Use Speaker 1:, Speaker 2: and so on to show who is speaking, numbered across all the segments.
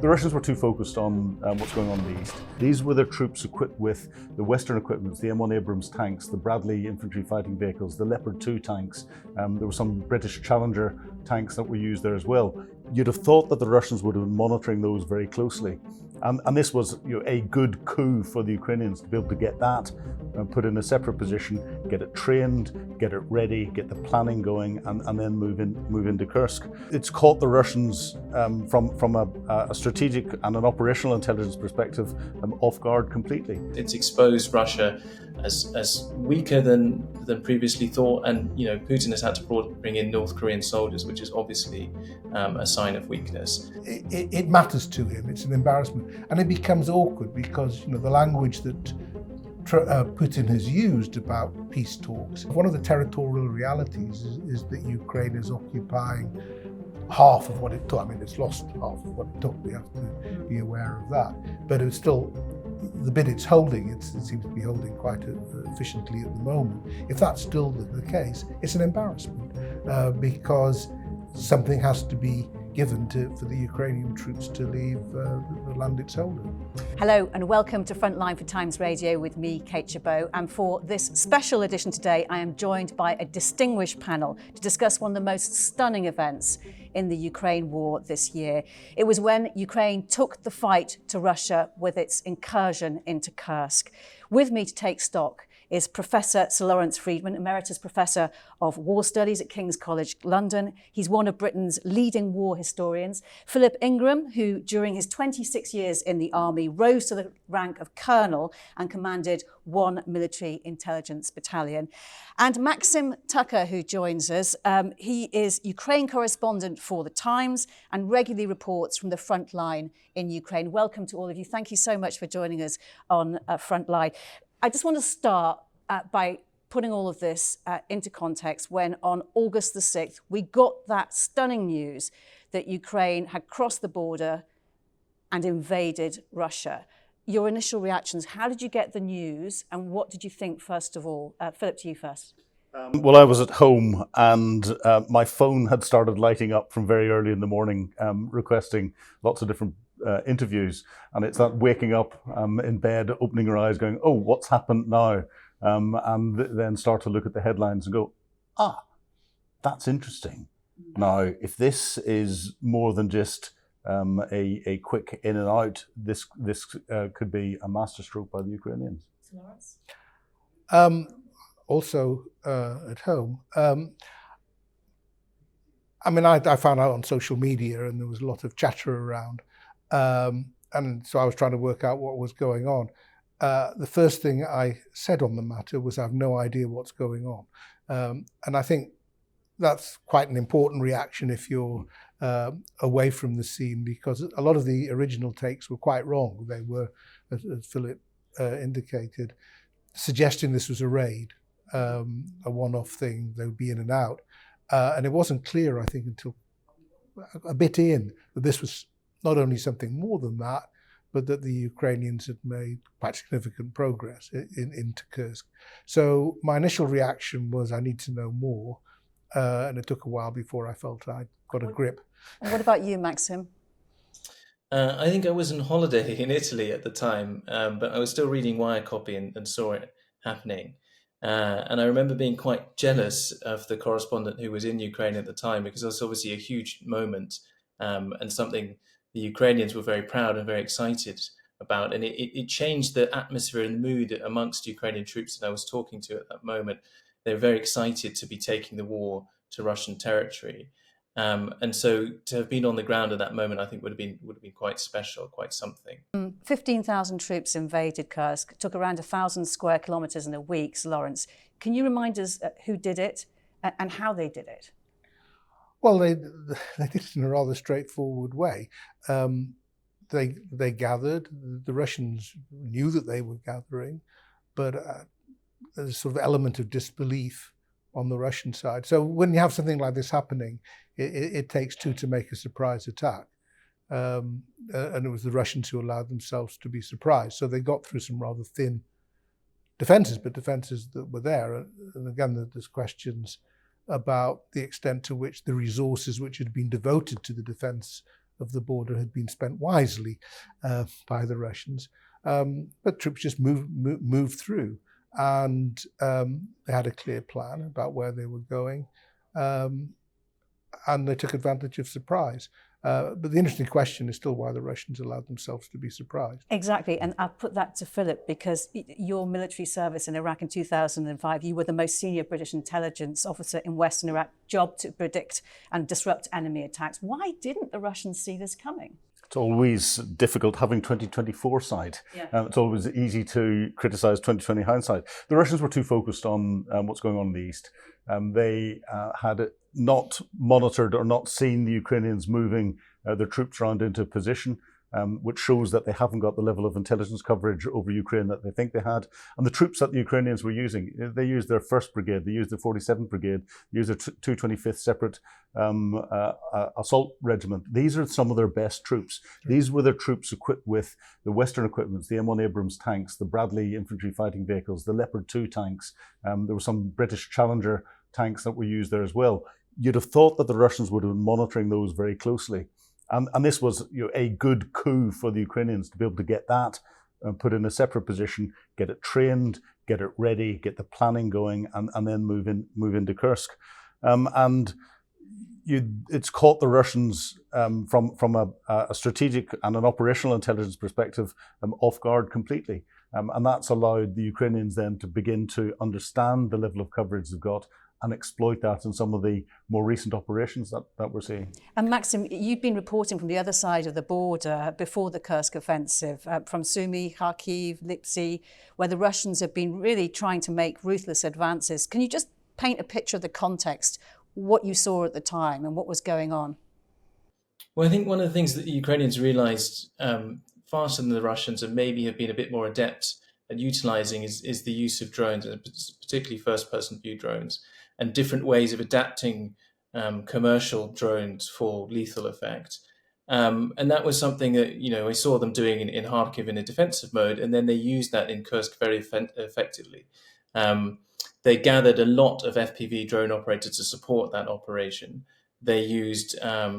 Speaker 1: The Russians were too focused on what's going on in the east. These were their troops equipped with the Western equipment, the M1 Abrams tanks, the Bradley infantry fighting vehicles, the Leopard 2 tanks. There were some British Challenger tanks that were used there as well. You'd have thought that the Russians would have been monitoring those very closely. And this was a good coup for the Ukrainians to be able to get that put in a separate position, get it trained, get it ready, get the planning going, and then move into Kursk. It's caught the Russians from a strategic and an operational intelligence perspective off guard completely.
Speaker 2: It's exposed Russia as weaker than previously thought, and Putin has had to bring in North Korean soldiers, which is obviously a sign of weakness.
Speaker 3: It matters to him. It's an embarrassment, and it becomes awkward because the language that Putin has used about peace talks. One of the territorial realities is that Ukraine is occupying half of what it took. I mean, it's lost half of what it took. We have to be aware of that. But it's still, the bit it's holding, it seems to be holding quite efficiently at the moment. If that's still the case, it's an embarrassment because something has to be given for the Ukrainian troops to leave the land it's holding.
Speaker 4: Hello and welcome to Frontline for Times Radio with me, Kate Chabot. And for this special edition today, I am joined by a distinguished panel to discuss one of the most stunning events in the Ukraine war this year. It was when Ukraine took the fight to Russia with its incursion into Kursk. With me to take stock is Professor Sir Lawrence Freedman, Emeritus Professor of War Studies at King's College London. He's one of Britain's leading war historians. Philip Ingram, who during his 26 years in the army rose to the rank of colonel and commanded one military intelligence battalion. And Maxim Tucker, who joins us. He is Ukraine correspondent for The Times and regularly reports from the Frontline in Ukraine. Welcome to all of you. Thank you so much for joining us on Frontline. I just want to start by putting all of this into context when on August the 6th, we got that stunning news that Ukraine had crossed the border and invaded Russia. Your initial reactions, how did you get the news and what did you think first of all? Philip, to you first.
Speaker 1: Well, I was at home and my phone had started lighting up from very early in the morning, requesting lots of different interviews, and it's that waking up in bed, opening your eyes, going, "Oh, what's happened now?" And then start to look at the headlines and go, that's interesting. Now, if this is more than just a quick in and out, this could be a masterstroke by the Ukrainians.
Speaker 4: Lawrence?
Speaker 3: Also at home. I mean, I found out on social media and there was a lot of chatter around. And so I was trying to work out what was going on. The first thing I said on the matter was I have no idea what's going on. And I think that's quite an important reaction if you're away from the scene, because a lot of the original takes were quite wrong. They were, as Philip indicated, suggesting this was a raid, a one-off thing, they would be in and out. And it wasn't clear, I think, until a bit in, that this was not only something more than that, but that the Ukrainians had made quite significant progress into Kursk. So my initial reaction was, I need to know more. And it took a while before I felt I'd got a grip.
Speaker 4: And what about you, Maxim?
Speaker 2: I think I was on holiday in Italy at the time, but I was still reading Wire copy and saw it happening. And I remember being quite jealous of the correspondent who was in Ukraine at the time, because it was obviously a huge moment and something the Ukrainians were very proud and very excited about. And it changed the atmosphere and mood amongst Ukrainian troops that I was talking to at that moment. They were very excited to be taking the war to Russian territory. And so to have been on the ground at that moment, I think would have been quite special, quite something.
Speaker 4: 15,000 troops invaded Kursk. It took around 1,000 square kilometres in a week, Lawrence. Can you remind us who did it and how they did it?
Speaker 3: Well, they did it in a rather straightforward way. They gathered. The Russians knew that they were gathering, but there's a sort of element of disbelief on the Russian side. So when you have something like this happening, it takes two to make a surprise attack. And it was the Russians who allowed themselves to be surprised. So they got through some rather thin defences, but defences that were there. And again, there's questions about the extent to which the resources which had been devoted to the defence of the border had been spent wisely by the Russians. But troops just moved through, and they had a clear plan about where they were going, and they took advantage of surprise. But the interesting question is still why the Russians allowed themselves to be surprised.
Speaker 4: Exactly, and I'll put that to Philip, because your military service in Iraq in 2005, you were the most senior British intelligence officer in Western Iraq, job to predict and disrupt enemy attacks. Why didn't the Russians see this coming?
Speaker 1: It's always difficult having 2020 foresight.
Speaker 4: Yeah.
Speaker 1: It's always easy to criticise 2020 hindsight. The Russians were too focused on what's going on in the east. They had not monitored or not seen the Ukrainians moving their troops around into position, which shows that they haven't got the level of intelligence coverage over Ukraine that they think they had. And the troops that the Ukrainians were using, they used their 1st Brigade, they used the 47th Brigade, they used their 225th Separate Assault Regiment. These are some of their best troops. These were their troops equipped with the Western equipments, the M1 Abrams tanks, the Bradley infantry fighting vehicles, the Leopard 2 tanks. There were some British Challenger tanks that were used there as well. You'd have thought that the Russians would have been monitoring those very closely. And this was a good coup for the Ukrainians to be able to get that put in a separate position, get it trained, get it ready, get the planning going, and then move into Kursk. It's caught the Russians from a strategic and an operational intelligence perspective off guard completely. And that's allowed the Ukrainians then to begin to understand the level of coverage they've got and exploit that in some of the more recent operations that we're seeing.
Speaker 4: And Maxim, you've been reporting from the other side of the border before the Kursk offensive, from Sumy, Kharkiv, Lipsy, where the Russians have been really trying to make ruthless advances. Can you just paint a picture of the context, what you saw at the time and what was going on?
Speaker 2: Well, I think one of the things that the Ukrainians realized faster than the Russians, and maybe have been a bit more adept at utilizing, is the use of drones, and particularly first-person view drones, and different ways of adapting commercial drones for lethal effect. And that was something that, I saw them doing in Kharkiv in a defensive mode, and then they used that in Kursk very effectively. They gathered a lot of FPV drone operators to support that operation. They used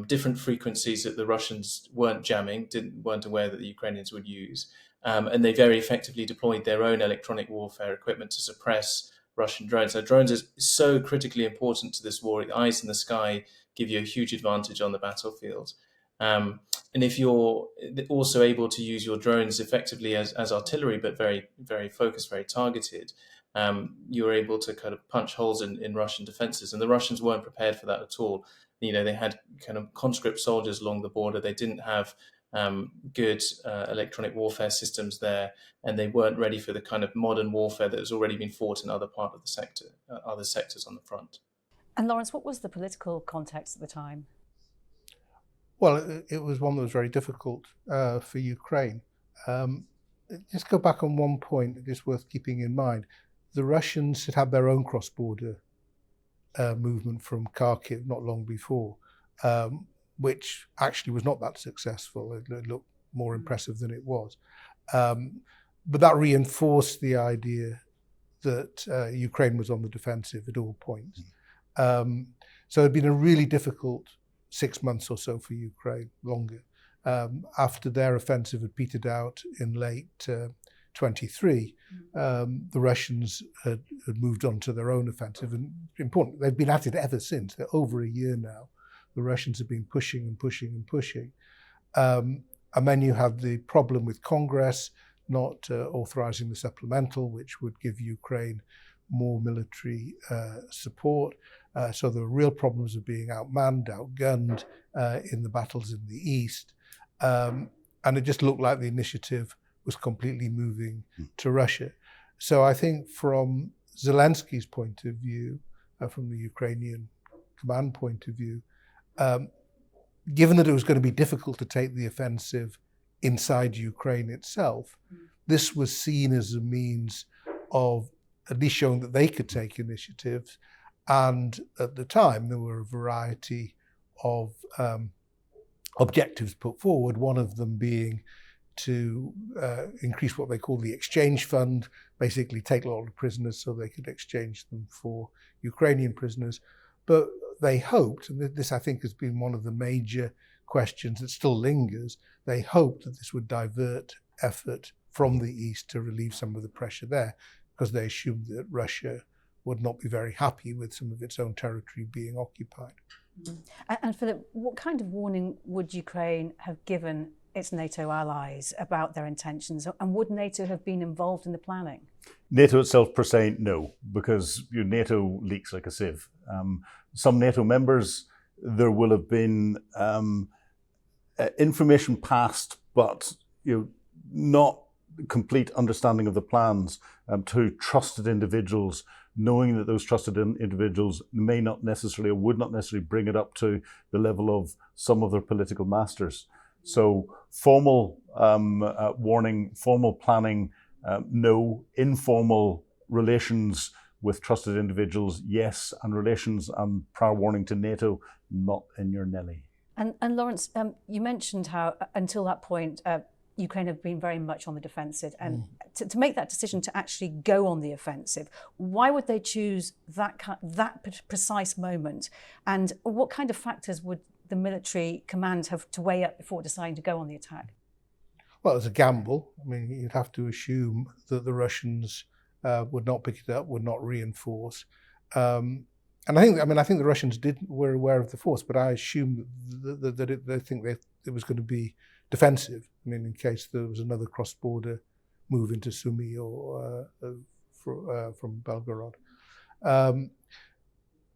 Speaker 2: different frequencies that the Russians weren't jamming, weren't aware that the Ukrainians would use. And they very effectively deployed their own electronic warfare equipment to suppress Russian drones. So drones are so critically important to this war. The eyes in the sky give you a huge advantage on the battlefield. And if you're also able to use your drones effectively as artillery, but very, very focused, very targeted, you're able to kind of punch holes in Russian defenses. And the Russians weren't prepared for that at all. They had kind of conscript soldiers along the border. They didn't have good electronic warfare systems there, and they weren't ready for the kind of modern warfare that has already been fought in other part of the sector, other sectors on the front.
Speaker 4: And Lawrence, what was the political context at the time?
Speaker 3: Well, it was one that was very difficult for Ukraine. Just go back on one point, it's worth keeping in mind. The Russians had their own cross-border movement from Kharkiv not long before, which actually was not that successful. It looked more impressive than it was. But that reinforced the idea that Ukraine was on the defensive at all points. So it had been a really difficult 6 months or so for Ukraine, longer. After their offensive had petered out in late 23, the Russians had moved on to their own offensive. And important, they've been at it ever since. They're over a year now. The Russians have been pushing and pushing and pushing. And then you have the problem with Congress not authorizing the supplemental, which would give Ukraine more military support. So there were real problems of being outmanned, outgunned in the battles in the east. And it just looked like the initiative was completely moving to Russia. So I think from Zelensky's point of view, from the Ukrainian command point of view, given that it was going to be difficult to take the offensive inside Ukraine itself, this was seen as a means of at least showing that they could take initiatives. And at the time, there were a variety of objectives put forward, one of them being to increase what they call the exchange fund, basically take a lot of prisoners so they could exchange them for Ukrainian prisoners. But they hoped, and this I think has been one of the major questions that still lingers. They hoped that this would divert effort from the east to relieve some of the pressure there, because they assumed that Russia would not be very happy with some of its own territory being occupied.
Speaker 4: And Philip, what kind of warning would Ukraine have given its NATO allies about their intentions, and would NATO have been involved in the planning?
Speaker 1: NATO itself per se, no, because NATO leaks like a sieve. Some NATO members, there will have been information passed, but not complete understanding of the plans to trusted individuals, knowing that those trusted individuals may not necessarily or would not necessarily bring it up to the level of some of their political masters. So formal warning, formal planning, no. Informal relations with trusted individuals, yes. And relations and prior warning to NATO, not in your Nelly.
Speaker 4: And Lawrence, you mentioned how until that point, Ukraine have been very much on the defensive, and to make that decision to actually go on the offensive, why would they choose that precise moment? And what kind of factors would the military command have to weigh up before deciding to go on the attack?
Speaker 3: Well, it's a gamble. I mean, you'd have to assume that the Russians would not pick it up, would not reinforce. And I think the Russians were aware of the force, but I assume that they think it was going to be defensive. I mean, in case there was another cross-border move into Sumy or from Belgorod.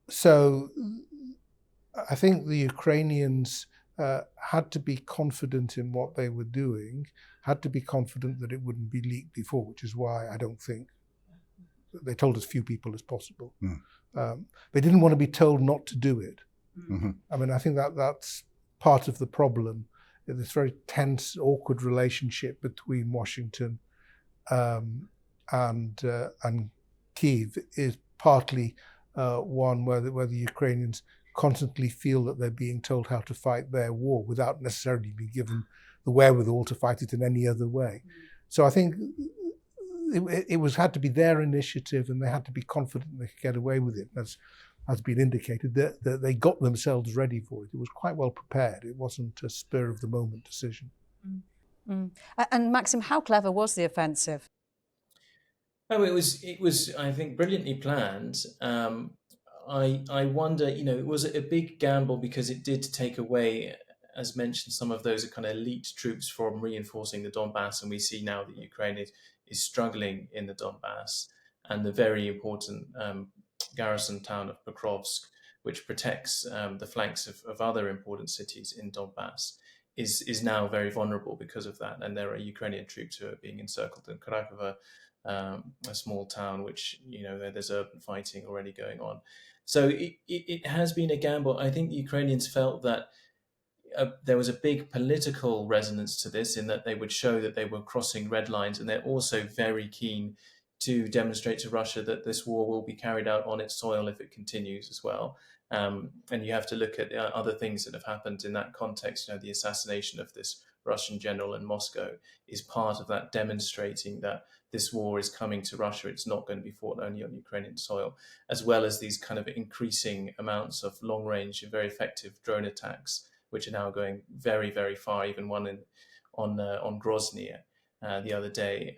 Speaker 3: So I think the Ukrainians had to be confident in what they were doing, had to be confident that it wouldn't be leaked before, which is why I don't think they told as few people as possible. They didn't want to be told not to do it.
Speaker 1: Mm-hmm.
Speaker 3: I mean, I think that's part of the problem. This very tense, awkward relationship between Washington and Kyiv is partly one where the Ukrainians constantly feel that they're being told how to fight their war without necessarily being given the wherewithal to fight it in any other way. So I think it had to be their initiative, and they had to be confident they could get away with it. As has been indicated, that they got themselves ready for it. It was quite well prepared. It wasn't a spur of the moment decision.
Speaker 4: And Maxim, how clever was the offensive?
Speaker 2: Oh, it was I think brilliantly planned. I wonder, was it a big gamble because it did take away, as mentioned, some of those kind of elite troops from reinforcing the Donbass, and we see now that Ukraine is struggling in the Donbass, and the very important garrison town of Pokrovsk, which protects the flanks of other important cities in Donbass, is now very vulnerable because of that. And there are Ukrainian troops who are being encircled in Krakow, a small town which, there's urban fighting already going on. So it has been a gamble. I think the Ukrainians felt that there was a big political resonance to this, in that they would show that they were crossing red lines, and they're also very keen to demonstrate to Russia that this war will be carried out on its soil if it continues as well. And you have to look at other things that have happened in that context. The assassination of this Russian general in Moscow is part of that, demonstrating that this war is coming to Russia. It's not going to be fought only on Ukrainian soil, as well as these kind of increasing amounts of long-range and very effective drone attacks, which are now going very, very far, even one on Grozny the other day.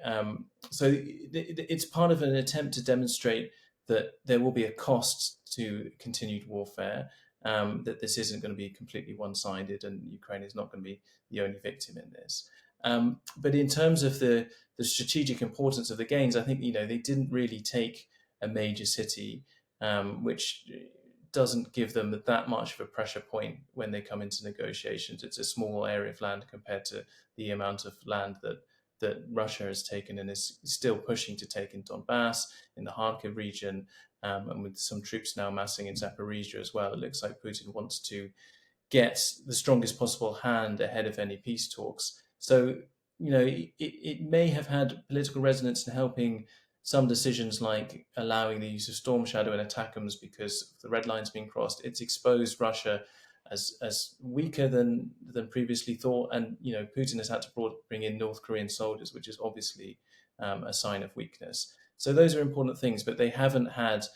Speaker 2: So it's part of an attempt to demonstrate that there will be a cost to continued warfare, that this isn't going to be completely one-sided, and Ukraine is not going to be the only victim in this. But in terms of the strategic importance of the gains, I think, they didn't really take a major city, which doesn't give them that much of a pressure point when they come into negotiations. It's a small area of land compared to the amount of land that Russia has taken and is still pushing to take in Donbass, in the Kharkiv region, and with some troops now massing in Zaporizhia as well. It looks like Putin wants to get the strongest possible hand ahead of any peace talks. So, it may have had political resonance in helping some decisions, like allowing the use of Storm Shadow and ATACMS because the red lines being crossed. It's exposed Russia as weaker than previously thought, and Putin has had to bring in North Korean soldiers, which is obviously a sign of weakness. So those are important things, but they haven't had,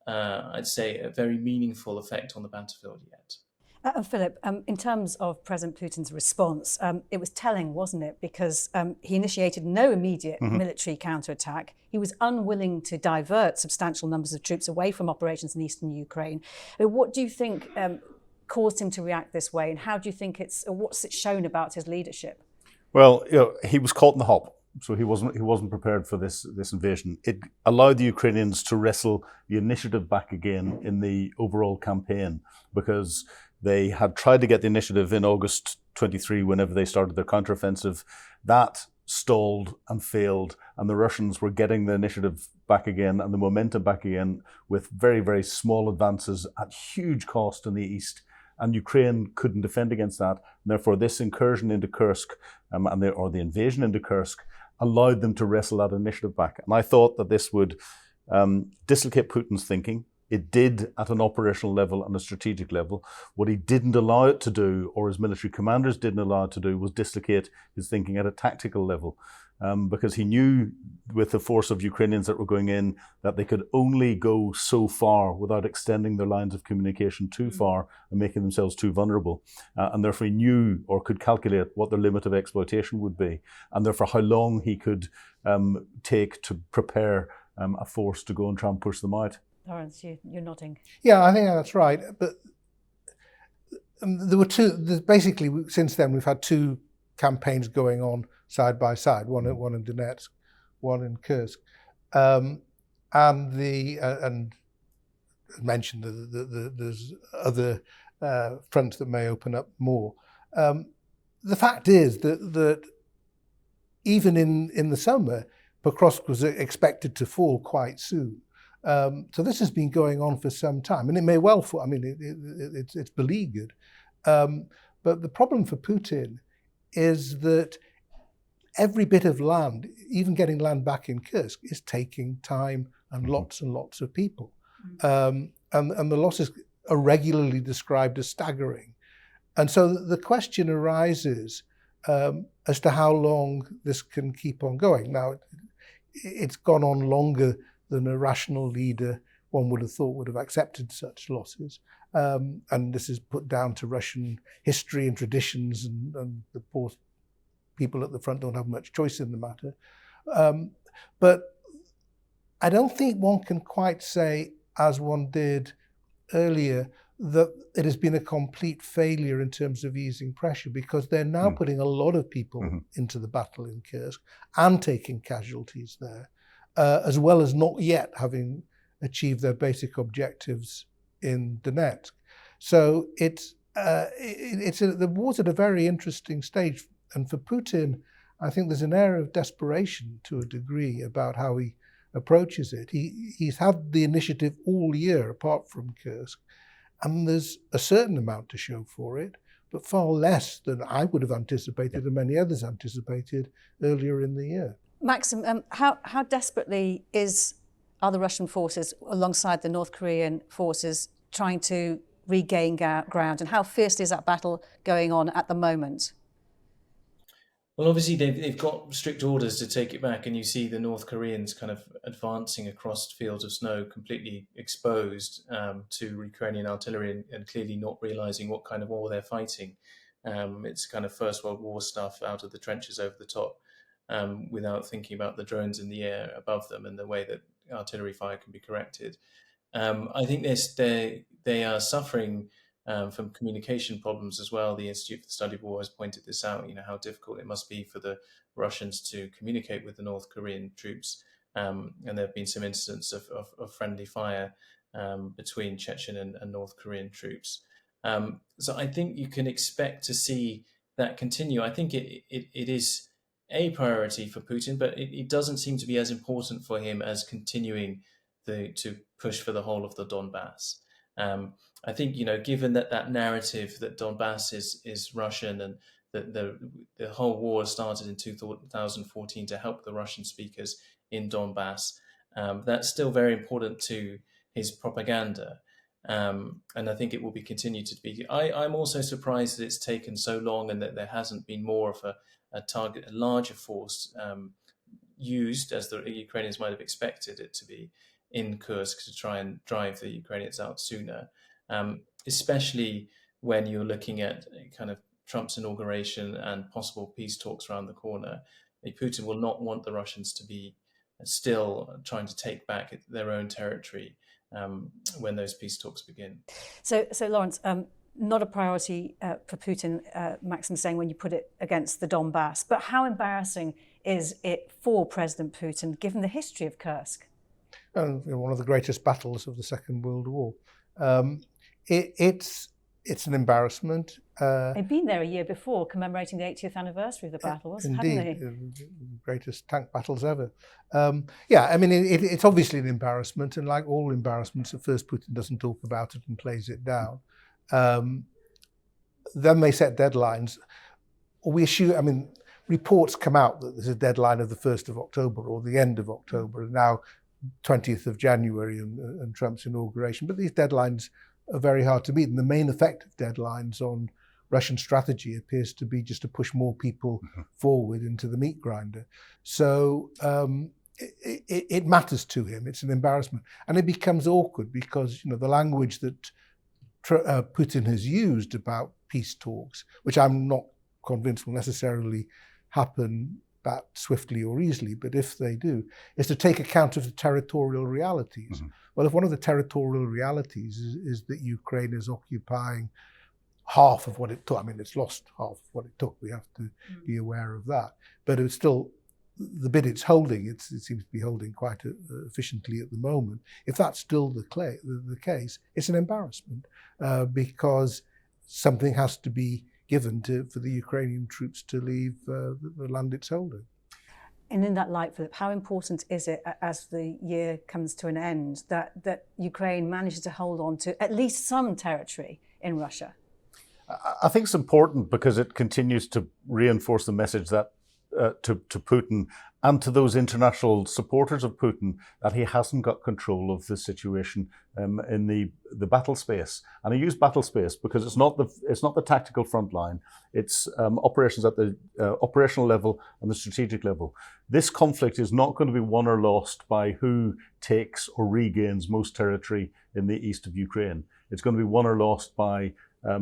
Speaker 2: I'd say, a very meaningful effect on the battlefield yet.
Speaker 4: Philip, in terms of President Putin's response, it was telling, wasn't it? Because he initiated no immediate military counterattack. He was unwilling to divert substantial numbers of troops away from operations in eastern Ukraine. What do you think caused him to react this way, and how do you think what's it shown about his leadership?
Speaker 1: Well, he was caught in the hop. So he wasn't prepared for this invasion. It allowed the Ukrainians to wrestle the initiative back again in the overall campaign, because they had tried to get the initiative in August 23 whenever they started their counteroffensive. That stalled and failed, and the Russians were getting the initiative back again and the momentum back again with very, very small advances at huge cost in the east. And Ukraine couldn't defend against that. And therefore, this incursion into Kursk, or the invasion into Kursk, allowed them to wrestle that initiative back. And I thought that this would dislocate Putin's thinking. It did at an operational level and a strategic level. What he didn't allow it to do, or his military commanders didn't allow it to do, was dislocate his thinking at a tactical level. Because he knew with the force of Ukrainians that were going in that they could only go so far without extending their lines of communication too far and making themselves too vulnerable. And therefore he knew or could calculate what their limit of exploitation would be, and therefore how long he could take to prepare a force to go and try and push them out.
Speaker 4: Lawrence, you're nodding.
Speaker 3: Yeah, I think that's right. But there were basically, since then, we've had two campaigns going on side by side, one in Donetsk, one in Kursk, and mentioned there's other fronts that may open up more. The fact is that even in the summer, Pokrovsk was expected to fall quite soon. So this has been going on for some time, and it may well fall. I mean, it's beleaguered. But the problem for Putin is that every bit of land, even getting land back in Kursk, is taking time and lots of people. And the losses are regularly described as staggering. And so the question arises as to how long this can keep on going. Now, it's gone on longer than a rational leader, one would have thought, would have accepted such losses. And this is put down to Russian history and traditions, and the poor people at the front don't have much choice in the matter. But I don't think one can quite say, as one did earlier, that it has been a complete failure in terms of easing pressure, because they're now putting a lot of people into the battle in Kursk and taking casualties there, as well as not yet having achieved their basic objectives in Donetsk. So the war's at a very interesting stage. And for Putin, I think there's an air of desperation to a degree about how he approaches it. He's had the initiative all year, apart from Kursk, and there's a certain amount to show for it, but far less than I would have anticipated and many others anticipated earlier in the year.
Speaker 4: Maxim, how desperately are the Russian forces, alongside the North Korean forces, trying to regain ground, and how fiercely is that battle going on at the moment?
Speaker 2: Well, obviously they've got strict orders to take it back, and you see the North Koreans kind of advancing across fields of snow, completely exposed to Ukrainian artillery, and clearly not realizing what kind of war they're fighting. It's kind of First World War stuff, out of the trenches over the top, without thinking about the drones in the air above them and the way that artillery fire can be corrected. I think they are suffering from communication problems as well. The Institute for the Study of War has pointed this out, how difficult it must be for the Russians to communicate with the North Korean troops. And there have been some incidents of friendly fire between Chechen and North Korean troops. So I think you can expect to see that continue. I think it is a priority for Putin, but it doesn't seem to be as important for him as continuing to push for the whole of the Donbass. I think, given that narrative that Donbass is Russian, and that the whole war started in 2014 to help the Russian speakers in Donbass, that's still very important to his propaganda. And I think it will be continued to be. I'm also surprised that it's taken so long, and that there hasn't been more of a larger force used, as the Ukrainians might have expected it to be, in Kursk to try and drive the Ukrainians out sooner, especially when you're looking at kind of Trump's inauguration and possible peace talks around the corner. Putin will not want the Russians to be still trying to take back their own territory when those peace talks begin.
Speaker 4: So Lawrence, not a priority for Putin, Maxim saying, when you put it against the Donbass. But how embarrassing is it for President Putin, given the history of Kursk?
Speaker 3: One of the greatest battles of the Second World War. It's an embarrassment.
Speaker 4: They'd been there a year before, commemorating the 80th anniversary of the battle, hadn't they?
Speaker 3: Indeed, greatest tank battles ever. It's obviously an embarrassment, and like all embarrassments, at first Putin doesn't talk about it and plays it down. Then they set deadlines. Reports come out that there's a deadline of the 1st of October or the end of October, and now 20th of January and Trump's inauguration. But these deadlines are very hard to meet, and the main effect of deadlines on Russian strategy appears to be just to push more people forward into the meat grinder. So it matters to him. It's an embarrassment, and it becomes awkward because the language that Putin has used about peace talks, which I'm not convinced will necessarily happen that swiftly or easily, but if they do, is to take account of the territorial realities. Well, if one of the territorial realities is that Ukraine is occupying half of what it took, it's lost half of what it took, we have to be aware of that, but it's still, the bit it's holding, it seems to be holding quite efficiently at the moment. If that's still the case, it's an embarrassment because something has to be given for the Ukrainian troops to leave the land it's holding.
Speaker 4: And in that light, Philip, how important is it, as the year comes to an end, that Ukraine manages to hold on to at least some territory in Russia?
Speaker 1: I think it's important because it continues to reinforce the message that to Putin and to those international supporters of Putin that he hasn't got control of the situation in the battle space. And I use battle space because it's not the tactical front line. It's operations at the operational level and the strategic level. This conflict is not going to be won or lost by who takes or regains most territory in the east of Ukraine. It's going to be won or lost by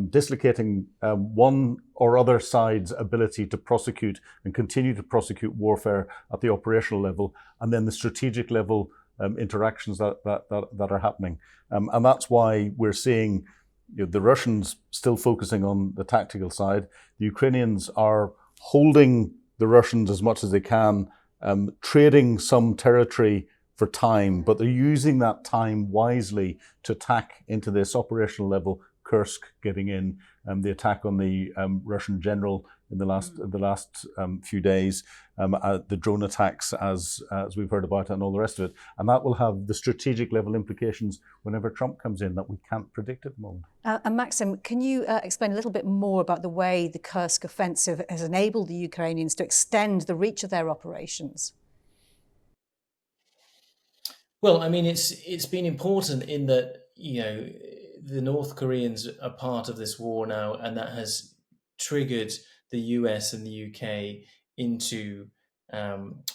Speaker 1: dislocating one or other side's ability to prosecute and continue to prosecute warfare at the operational level, and then the strategic level interactions that are happening. And that's why we're seeing the Russians still focusing on the tactical side. The Ukrainians are holding the Russians as much as they can, trading some territory for time, but they're using that time wisely to attack into this operational level. Kursk getting in, the attack on the Russian general in the last few days, the drone attacks as we've heard about, and all the rest of it, and that will have the strategic level implications whenever Trump comes in that we can't predict at the moment.
Speaker 4: And Maxim, can you explain a little bit more about the way the Kursk offensive has enabled the Ukrainians to extend the reach of their operations?
Speaker 2: Well, it's been important in that the North Koreans are part of this war now, and that has triggered the US and the UK into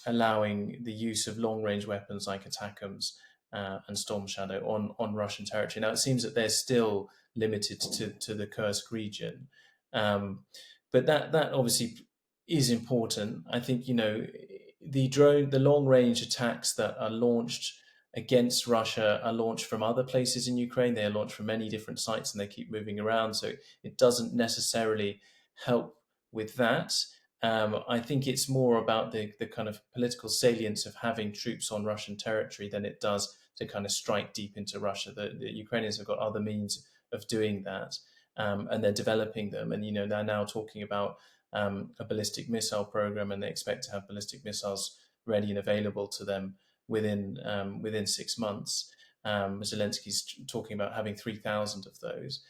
Speaker 2: allowing the use of long-range weapons like ATACMS and Storm Shadow on Russian territory. Now, it seems that they're still limited to the Kursk region, but that obviously is important. I think the long-range attacks that are launched against Russia are launched from other places in Ukraine. They are launched from many different sites and they keep moving around. So it doesn't necessarily help with that. I think it's more about the kind of political salience of having troops on Russian territory than it does to kind of strike deep into Russia. The Ukrainians have got other means of doing that, and they're developing them. And, they're now talking about a ballistic missile program, and they expect to have ballistic missiles ready and available to them within 6 months. Zelensky's talking about having 3,000 of those.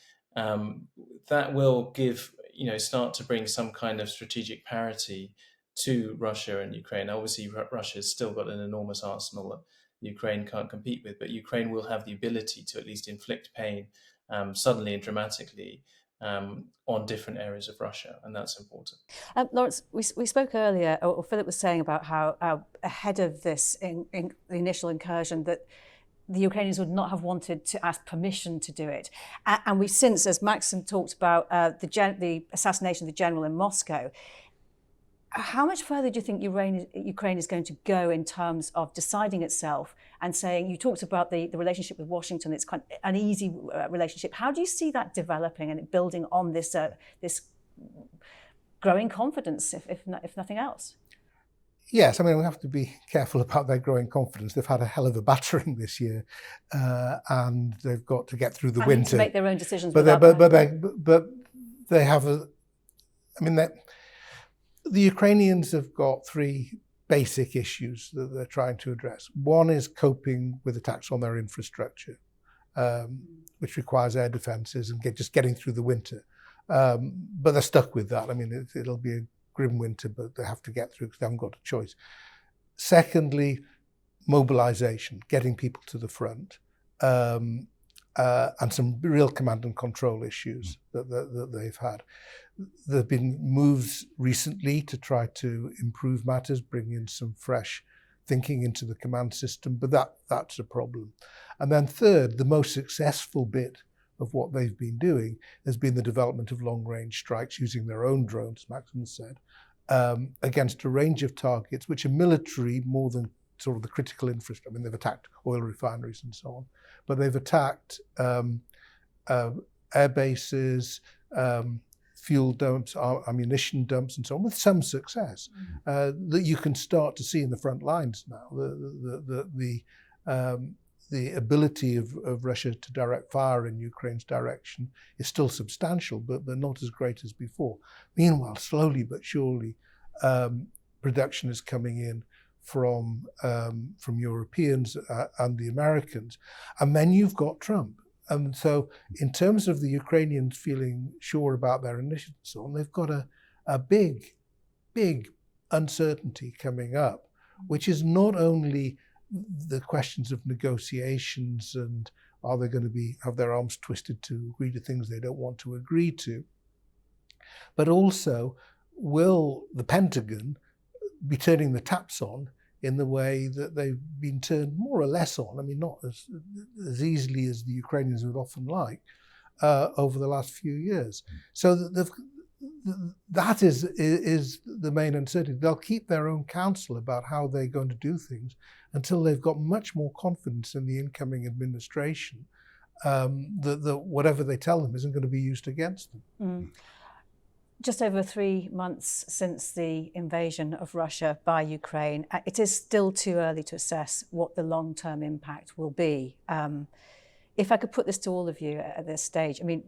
Speaker 2: That will start to bring some kind of strategic parity to Russia and Ukraine. Obviously, Russia's still got an enormous arsenal that Ukraine can't compete with, but Ukraine will have the ability to at least inflict pain suddenly and dramatically on different areas of Russia, and that's important.
Speaker 4: Lawrence, we spoke earlier, or Philip was saying about how ahead of this in the initial incursion, that the Ukrainians would not have wanted to ask permission to do it. And we've since, as Maxim talked about, the assassination of the general in Moscow. How much further do you think Ukraine is going to go in terms of deciding itself and saying, you talked about the relationship with Washington, it's quite an easy relationship. How do you see that developing and building on this growing confidence, if nothing else?
Speaker 3: Yes, I mean, we have to be careful about their growing confidence. They've had a hell of a battering this year, and they've got to get through the winter.
Speaker 4: To make their own decisions.
Speaker 3: But they have the Ukrainians have got three basic issues that they're trying to address. One is coping with attacks on their infrastructure, which requires air defences and just getting through the winter. But they're stuck with that. I mean, it'll be a grim winter, but they have to get through because they haven't got a choice. Secondly, mobilization, getting people to the front, and some real command and control issues that they've had. There have been moves recently to try to improve matters, bring in some fresh thinking into the command system, but that's a problem. And then third, the most successful bit of what they've been doing has been the development of long-range strikes using their own drones, Maxim said, against a range of targets which are military more than sort of the critical infrastructure. I mean, they've attacked oil refineries and so on, but they've attacked air bases, fuel dumps, ammunition dumps, and so on, with some success that you can start to see in the front lines now. The ability of Russia to direct fire in Ukraine's direction is still substantial, but they're not as great as before. Meanwhile, slowly but surely, production is coming in from Europeans and the Americans. And then you've got Trump. And so in terms of the Ukrainians feeling sure about their initiative and so on, they've got a big uncertainty coming up, which is not only the questions of negotiations and are they going to have their arms twisted to agree to things they don't want to agree to, but also will the Pentagon be turning the taps on in the way that they've been turned more or less on, I mean, not as easily as the Ukrainians would often like, over the last few years. So that is the main uncertainty. They'll keep their own counsel about how they're going to do things until they've got much more confidence in the incoming administration that whatever they tell them isn't going to be used against them.
Speaker 4: Mm. Just over 3 months since the invasion of Russia by Ukraine, it is still too early to assess what the long-term impact will be. If I could put this to all of you at this stage, I mean,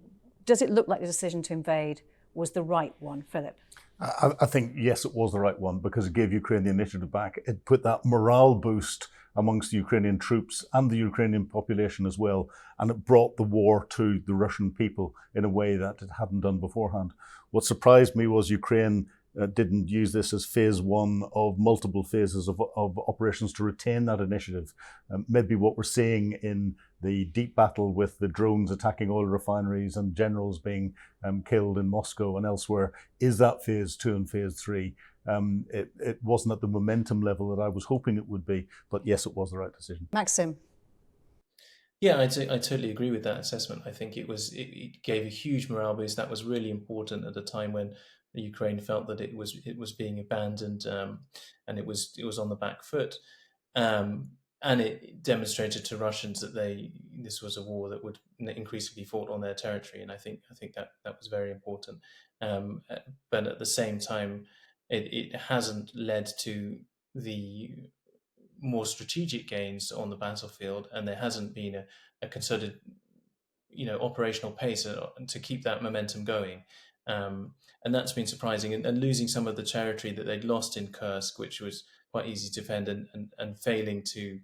Speaker 4: does it look like the decision to invade was the right one, Philip?
Speaker 1: I think, yes, it was the right one because it gave Ukraine the initiative back. It put that morale boost amongst the Ukrainian troops and the Ukrainian population as well. And it brought the war to the Russian people in a way that it hadn't done beforehand. What surprised me was Ukraine didn't use this as phase one of multiple phases of operations to retain that initiative. Maybe what we're seeing in the deep battle with the drones attacking oil refineries and generals being killed in Moscow and elsewhere is that phase two and phase three. It wasn't at the momentum level that I was hoping it would be, but yes, it was the right decision.
Speaker 4: Maxim.
Speaker 2: Yeah, I totally agree with that assessment. I think it gave a huge morale boost. That was really important at a time when the Ukraine felt that it was being abandoned and it was on the back foot, and it demonstrated to Russians that this was a war that would increasingly be fought on their territory, and I think that was very important. But at the same time, it hasn't led to the more strategic gains on the battlefield, and there hasn't been a concerted, operational pace to keep that momentum going. And that's been surprising, and losing some of the territory that they'd lost in Kursk, which was quite easy to defend, and failing to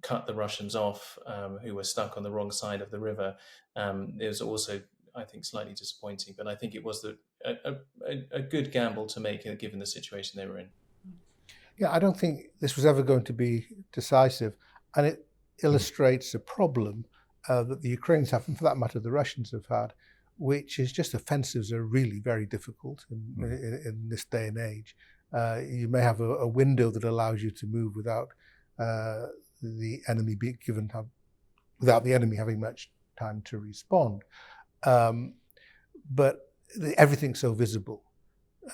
Speaker 2: cut the Russians off, who were stuck on the wrong side of the river. It was also, I think, slightly disappointing, but I think it was a good gamble to make given the situation they were in.
Speaker 3: Yeah, I don't think this was ever going to be decisive, and it illustrates a problem that the Ukrainians have, and for that matter, the Russians have had, which is just offensives are really very difficult in this day and age. You may have a window that allows you to move without the enemy without the enemy having much time to respond. But everything's so visible.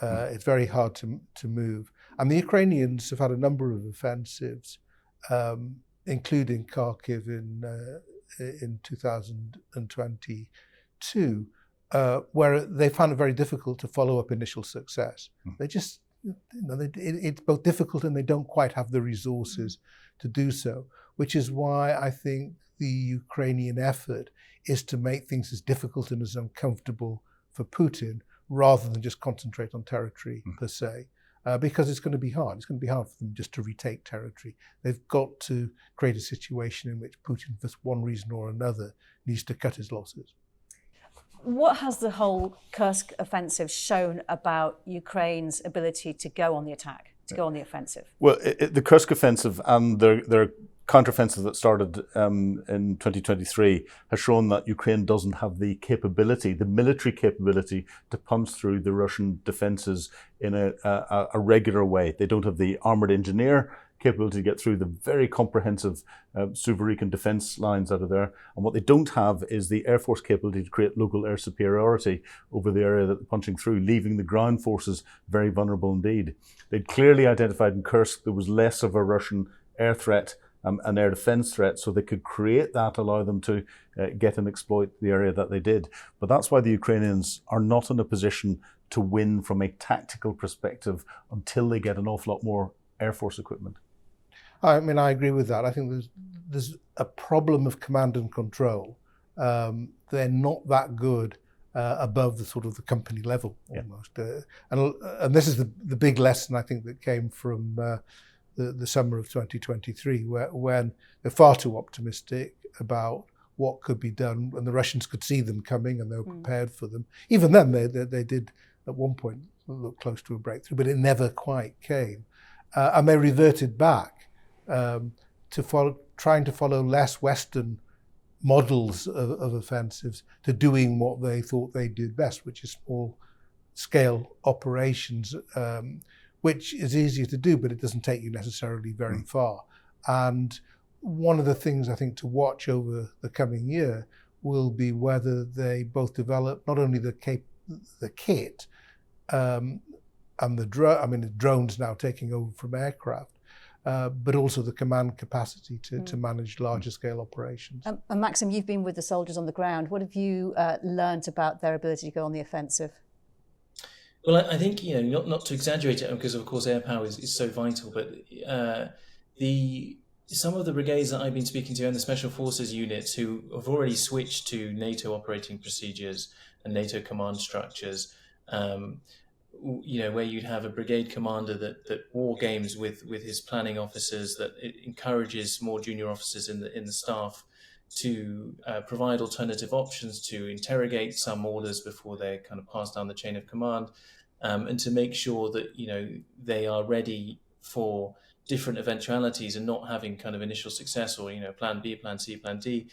Speaker 3: It's very hard to move. And the Ukrainians have had a number of offensives, including Kharkiv in 2022, where they found it very difficult to follow up initial success. They just, it's both difficult and they don't quite have the resources to do so, which is why I think the Ukrainian effort is to make things as difficult and as uncomfortable for Putin rather than just concentrate on territory per se, because it's going to be hard. It's going to be hard for them just to retake territory. They've got to create a situation in which Putin, for one reason or another, needs to cut his losses.
Speaker 4: What has the whole Kursk offensive shown about Ukraine's ability to go on the attack, to go on the offensive?
Speaker 1: Well, the Kursk offensive and their counteroffensive that started in 2023 has shown that Ukraine doesn't have the capability, the military capability, to punch through the Russian defences in a regular way. They don't have the armoured engineer capability to get through the very comprehensive Suvorikhan defence lines out of there. And what they don't have is the Air Force capability to create local air superiority over the area that they're punching through, leaving the ground forces very vulnerable indeed. They'd clearly identified in Kursk there was less of a Russian air threat, an air defence threat, so they could create that, allow them to get and exploit the area that they did. But that's why the Ukrainians are not in a position to win from a tactical perspective until they get an awful lot more Air Force equipment.
Speaker 3: I mean, I agree with that. I think there's a problem of command and control. They're not that good above the sort of the company level almost. And this is the big lesson I think that came from the summer of 2023, when they're far too optimistic about what could be done, and the Russians could see them coming and they were prepared for them. Even then, they did at one point look close to a breakthrough, but it never quite came. And they reverted back to trying to follow less Western models of offensives, to doing what they thought they did best, which is small-scale operations, which is easier to do, but it doesn't take you necessarily very far. And one of the things I think to watch over the coming year will be whether they both develop not only the kit and the drones now taking over from aircraft, but also the command capacity to manage larger scale operations.
Speaker 4: And Maxim, you've been with the soldiers on the ground. What have you learned about their ability to go on the offensive?
Speaker 2: Well, I think, not to exaggerate it, because of course air power is so vital, but some of the brigades that I've been speaking to and the special forces units who have already switched to NATO operating procedures and NATO command structures, where you'd have a brigade commander that war games with his planning officers, that it encourages more junior officers in the staff to provide alternative options, to interrogate some orders before they're kind of passed down the chain of command, and to make sure that they are ready for different eventualities and not having kind of initial success or plan B, plan C, plan D.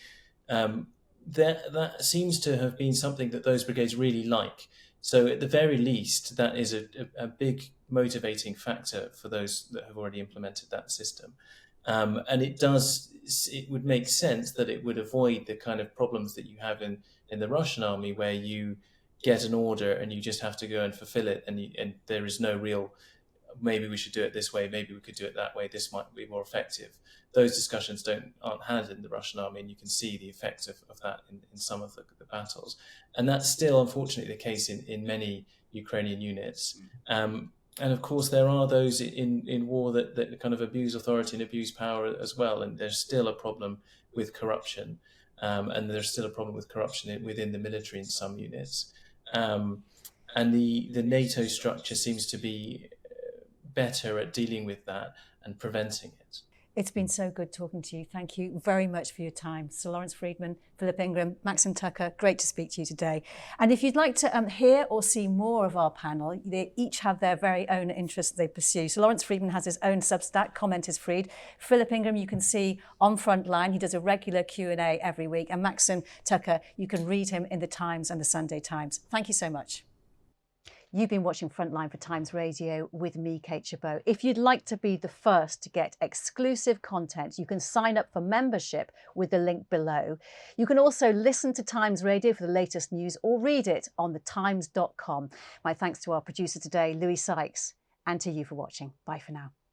Speaker 2: That seems to have been something that those brigades really like. So at the very least, that is a big motivating factor for those that have already implemented that system. And it would make sense that it would avoid the kind of problems that you have in the Russian army, where you get an order and you just have to go and fulfill it, and there is no real, maybe we should do it this way, maybe we could do it that way, this might be more effective. Those discussions aren't had in the Russian army, and you can see the effects of that in some of the battles. And that's still, unfortunately, the case in many Ukrainian units. And of course, there are those in war that kind of abuse authority and abuse power as well. And there's still a problem with corruption. And there's still a problem with corruption within the military in some units. And the NATO structure seems to be better at dealing with that and preventing it.
Speaker 4: It's been so good talking to you. Thank you very much for your time. Sir Lawrence Freedman, Philip Ingram, Maxim Tucker, great to speak to you today. And if you'd like to hear or see more of our panel, they each have their very own interests they pursue. So Lawrence Freedman has his own Substack, Comment is Freed. Philip Ingram you can see on Frontline. He does a regular Q&A every week. And Maxim Tucker, you can read him in the Times and the Sunday Times. Thank you so much. You've been watching Frontline for Times Radio with me, Kate Chabot. If you'd like to be the first to get exclusive content, you can sign up for membership with the link below. You can also listen to Times Radio for the latest news or read it on thetimes.com. My thanks to our producer today, Louis Sykes, and to you for watching. Bye for now.